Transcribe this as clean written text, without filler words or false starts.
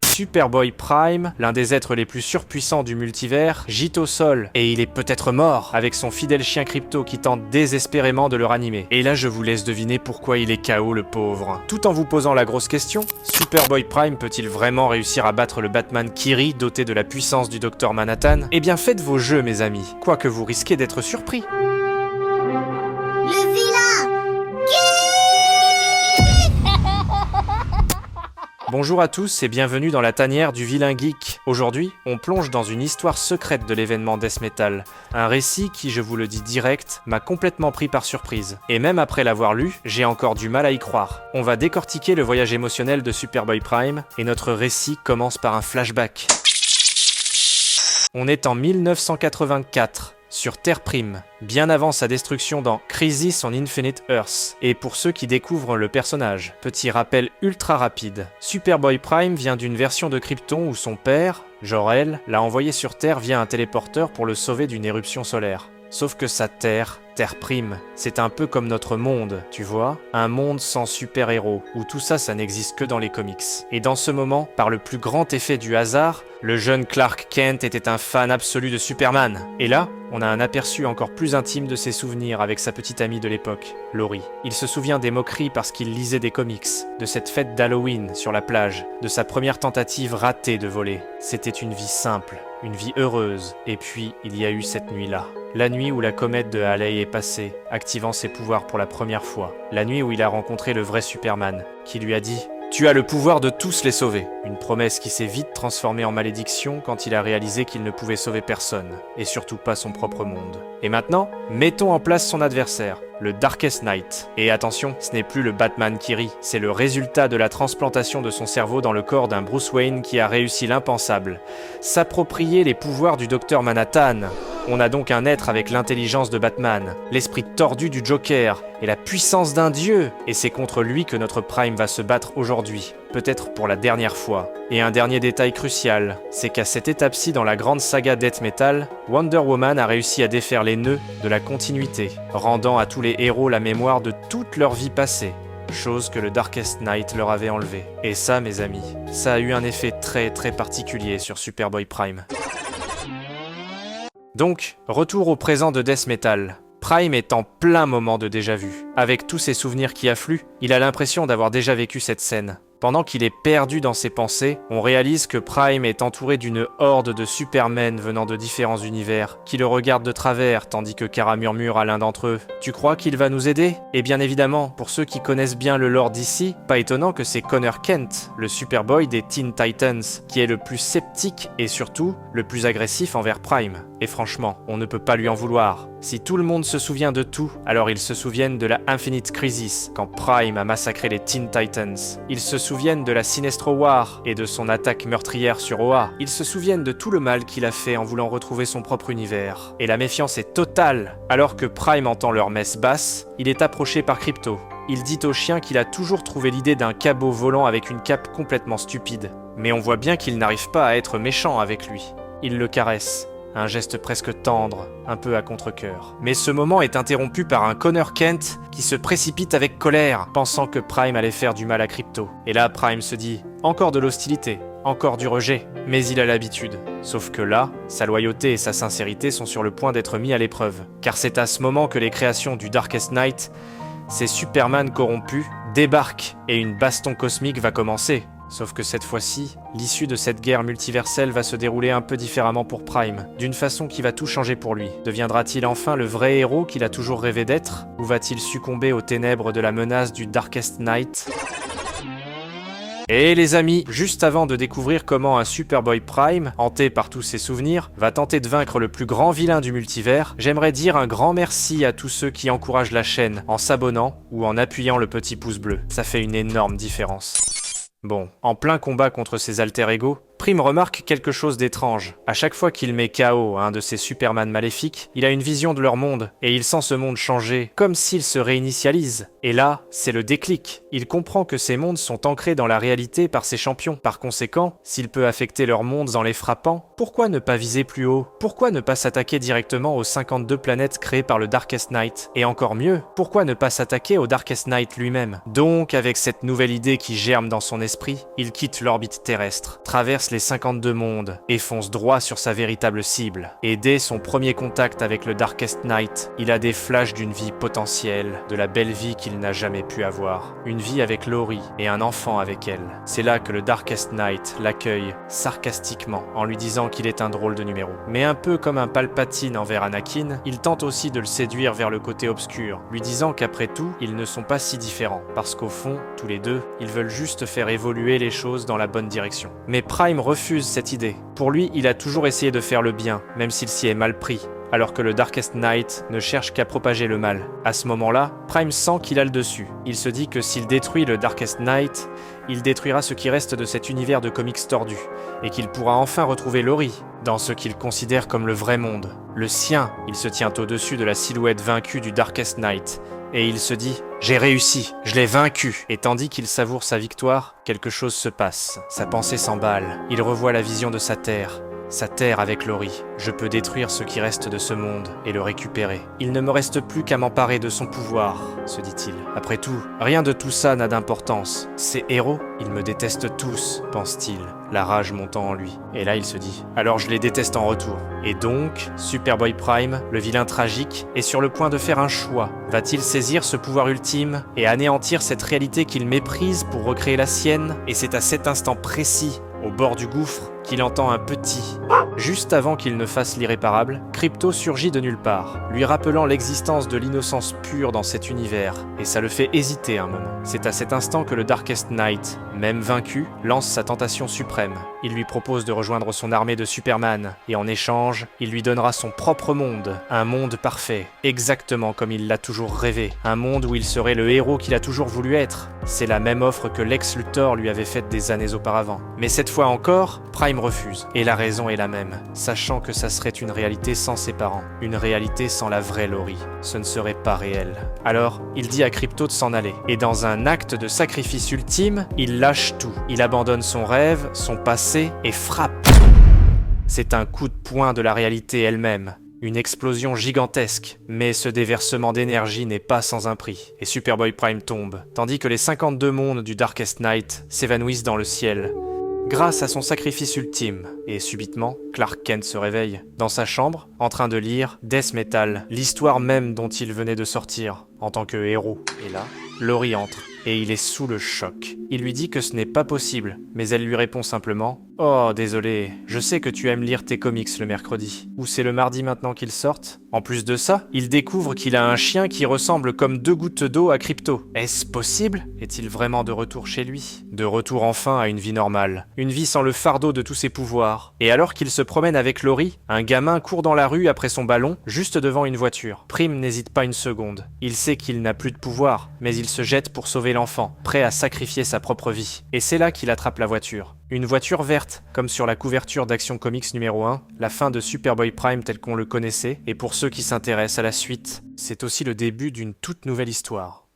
Superboy Prime, l'un des êtres les plus surpuissants du multivers, gît au sol, et il est peut-être mort, avec son fidèle chien Crypto qui tente désespérément de le ranimer. Et là je vous laisse deviner pourquoi il est KO le pauvre. Tout en vous posant la grosse question, Superboy Prime peut-il vraiment réussir à battre le Batman Kiri, doté de la puissance du Docteur Manhattan? Eh bien faites vos jeux mes amis, quoique vous risquez d'être surpris. Le vilain! Bonjour à tous et bienvenue dans la tanière du vilain geek. Aujourd'hui, on plonge dans une histoire secrète de l'événement Death Metal. Un récit qui, je vous le dis direct, m'a complètement pris par surprise. Et même après l'avoir lu, j'ai encore du mal à y croire. On va décortiquer le voyage émotionnel de Superboy Prime et notre récit commence par un flashback. On est en 1984. Sur Terre Prime, bien avant sa destruction dans Crisis on Infinite Earth. Et pour ceux qui découvrent le personnage, petit rappel ultra rapide. Superboy Prime vient d'une version de Krypton où son père, Jor-El, l'a envoyé sur Terre via un téléporteur pour le sauver d'une éruption solaire. Sauf que sa Terre, Terre Prime, c'est un peu comme notre monde, tu vois? Un monde sans super-héros, où tout ça, ça n'existe que dans les comics. Et dans ce moment, par le plus grand effet du hasard, le jeune Clark Kent était un fan absolu de Superman. Et là, on a un aperçu encore plus intime de ses souvenirs avec sa petite amie de l'époque, Laurie. Il se souvient des moqueries parce qu'il lisait des comics, de cette fête d'Halloween sur la plage, de sa première tentative ratée de voler. C'était une vie simple, une vie heureuse, et puis il y a eu cette nuit-là. La nuit où la comète de Halley est passée, activant ses pouvoirs pour la première fois. La nuit où il a rencontré le vrai Superman, qui lui a dit « Tu as le pouvoir de tous les sauver ». Une promesse qui s'est vite transformée en malédiction quand il a réalisé qu'il ne pouvait sauver personne, et surtout pas son propre monde. Et maintenant, mettons en place son adversaire, le Darkest Knight. Et attention, ce n'est plus le Batman Kiri, c'est le résultat de la transplantation de son cerveau dans le corps d'un Bruce Wayne qui a réussi l'impensable. S'approprier les pouvoirs du Docteur Manhattan. On a donc un être avec l'intelligence de Batman, l'esprit tordu du Joker et la puissance d'un dieu. Et c'est contre lui que notre Prime va se battre aujourd'hui, peut-être pour la dernière fois. Et un dernier détail crucial, c'est qu'à cette étape-ci dans la grande saga Death Metal, Wonder Woman a réussi à défaire les nœuds de la continuité, rendant à tous les héros la mémoire de toute leur vie passée. Chose que le Darkest Knight leur avait enlevée. Et ça, mes amis, ça a eu un effet très particulier sur Superboy Prime. Donc, retour au présent de Death Metal. Prime est en plein moment de déjà-vu. Avec tous ses souvenirs qui affluent, il a l'impression d'avoir déjà vécu cette scène. Pendant qu'il est perdu dans ses pensées, on réalise que Prime est entouré d'une horde de Supermen venant de différents univers, qui le regardent de travers, tandis que Kara murmure à l'un d'entre eux « Tu crois qu'il va nous aider ?» Et bien évidemment, pour ceux qui connaissent bien le lore d'ici, pas étonnant que c'est Connor Kent, le Superboy des Teen Titans, qui est le plus sceptique et surtout, le plus agressif envers Prime. Et franchement, on ne peut pas lui en vouloir. Si tout le monde se souvient de tout, alors ils se souviennent de la Infinite Crisis, quand Prime a massacré les Teen Titans. Ils se souviennent de la Sinestro War et de son attaque meurtrière sur Oa. Ils se souviennent de tout le mal qu'il a fait en voulant retrouver son propre univers. Et la méfiance est totale. Alors que Prime entend leur messe basse, il est approché par Crypto. Il dit au chien qu'il a toujours trouvé l'idée d'un cabot volant avec une cape complètement stupide. Mais on voit bien qu'il n'arrive pas à être méchant avec lui. Il le caresse. Un geste presque tendre, un peu à contre-cœur. Mais ce moment est interrompu par un Connor Kent qui se précipite avec colère, pensant que Prime allait faire du mal à Crypto. Et là, Prime se dit « Encore de l'hostilité, encore du rejet ». Mais il a l'habitude. Sauf que là, sa loyauté et sa sincérité sont sur le point d'être mis à l'épreuve. Car c'est à ce moment que les créations du Darkest Knight, ces Superman corrompus, débarquent et une baston cosmique va commencer. Sauf que cette fois-ci, l'issue de cette guerre multiverselle va se dérouler un peu différemment pour Prime, d'une façon qui va tout changer pour lui. Deviendra-t-il enfin le vrai héros qu'il a toujours rêvé d'être? Ou va-t-il succomber aux ténèbres de la menace du Darkest Knight? Et les amis, juste avant de découvrir comment un Superboy Prime, hanté par tous ses souvenirs, va tenter de vaincre le plus grand vilain du multivers, j'aimerais dire un grand merci à tous ceux qui encouragent la chaîne en s'abonnant ou en appuyant le petit pouce bleu. Ça fait une énorme différence. Bon, en plein combat contre ses alter ego, Prime remarque quelque chose d'étrange. À chaque fois qu'il met KO un de ses Superman maléfiques, il a une vision de leur monde, et il sent ce monde changer, comme s'il se réinitialise. Et là, c'est le déclic. Il comprend que ces mondes sont ancrés dans la réalité par ses champions. Par conséquent, s'il peut affecter leurs mondes en les frappant, pourquoi ne pas viser plus haut? Pourquoi ne pas s'attaquer directement aux 52 planètes créées par le Darkest Knight? Et encore mieux, pourquoi ne pas s'attaquer au Darkest Knight lui-même? Donc, avec cette nouvelle idée qui germe dans son esprit, il quitte l'orbite terrestre, traverse les 52 mondes et fonce droit sur sa véritable cible. Et dès son premier contact avec le Darkest Knight, il a des flashs d'une vie potentielle, de la belle vie qu'il n'a jamais pu avoir. Une vie avec Laurie et un enfant avec elle. C'est là que le Darkest Knight l'accueille sarcastiquement en lui disant qu'il est un drôle de numéro. Mais un peu comme un Palpatine envers Anakin, il tente aussi de le séduire vers le côté obscur, lui disant qu'après tout, ils ne sont pas si différents, parce qu'au fond, tous les deux, ils veulent juste faire évoluer les choses dans la bonne direction. Mais Prime refuse cette idée. Pour lui, il a toujours essayé de faire le bien, même s'il s'y est mal pris, alors que le Darkest Knight ne cherche qu'à propager le mal. À ce moment-là, Prime sent qu'il a le dessus. Il se dit que s'il détruit le Darkest Knight, il détruira ce qui reste de cet univers de comics tordu, et qu'il pourra enfin retrouver Laurie, dans ce qu'il considère comme le vrai monde. Le sien, il se tient au-dessus de la silhouette vaincue du Darkest Knight, et il se dit « J'ai réussi, je l'ai vaincu !» Et tandis qu'il savoure sa victoire, quelque chose se passe. Sa pensée s'emballe, il revoit la vision de sa terre avec Laurie. Je peux détruire ce qui reste de ce monde et le récupérer. Il ne me reste plus qu'à m'emparer de son pouvoir, se dit-il. Après tout, rien de tout ça n'a d'importance. Ces héros, ils me détestent tous, pense-t-il, la rage montant en lui. Et là, il se dit, alors je les déteste en retour. Et donc, Superboy Prime, le vilain tragique, est sur le point de faire un choix. Va-t-il saisir ce pouvoir ultime et anéantir cette réalité qu'il méprise pour recréer la sienne? Et c'est à cet instant précis, au bord du gouffre, qu'il entend un petit. Juste avant qu'il ne fasse l'irréparable, Krypto surgit de nulle part, lui rappelant l'existence de l'innocence pure dans cet univers, et ça le fait hésiter un moment. C'est à cet instant que le Darkest Knight, même vaincu, lance sa tentation suprême. Il lui propose de rejoindre son armée de Superman, et en échange, il lui donnera son propre monde, un monde parfait, exactement comme il l'a toujours rêvé, un monde où il serait le héros qu'il a toujours voulu être. C'est la même offre que Lex Luthor lui avait faite des années auparavant. Mais cette fois encore, Prime refuse, et la raison est la même, sachant que ça serait une réalité sans ses parents, une réalité sans la vraie Laurie. Ce ne serait pas réel. Alors, il dit à Krypto de s'en aller, et dans un acte de sacrifice ultime, il lâche tout. Il abandonne son rêve, son passé, et frappe. C'est un coup de poing de la réalité elle-même. Une explosion gigantesque, mais ce déversement d'énergie n'est pas sans un prix, et Superboy Prime tombe, tandis que les 52 mondes du Darkest Knight s'évanouissent dans le ciel, grâce à son sacrifice ultime. Et subitement, Clark Kent se réveille, dans sa chambre, en train de lire Death Metal, l'histoire même dont il venait de sortir, en tant que héros. Et là, Laurie entre, et il est sous le choc. Il lui dit que ce n'est pas possible, mais elle lui répond simplement « Oh, désolé, je sais que tu aimes lire tes comics le mercredi. Ou c'est le mardi maintenant qu'ils sortent ?» En plus de ça, il découvre qu'il a un chien qui ressemble comme 2 gouttes d'eau à Krypto. Est-ce possible? Est-il vraiment de retour chez lui? De retour enfin à une vie normale. Une vie sans le fardeau de tous ses pouvoirs. Et alors qu'il se promène avec Laurie, un gamin court dans la rue après son ballon, juste devant une voiture. Prime n'hésite pas une seconde. Il sait qu'il n'a plus de pouvoir, mais il se jette pour sauver l'enfant, prêt à sacrifier sa propre vie. Et c'est là qu'il attrape la voiture. Une voiture verte, comme sur la couverture d'Action Comics numéro 1, la fin de Superboy Prime tel qu'on le connaissait, et pour ceux qui s'intéressent à la suite, c'est aussi le début d'une toute nouvelle histoire.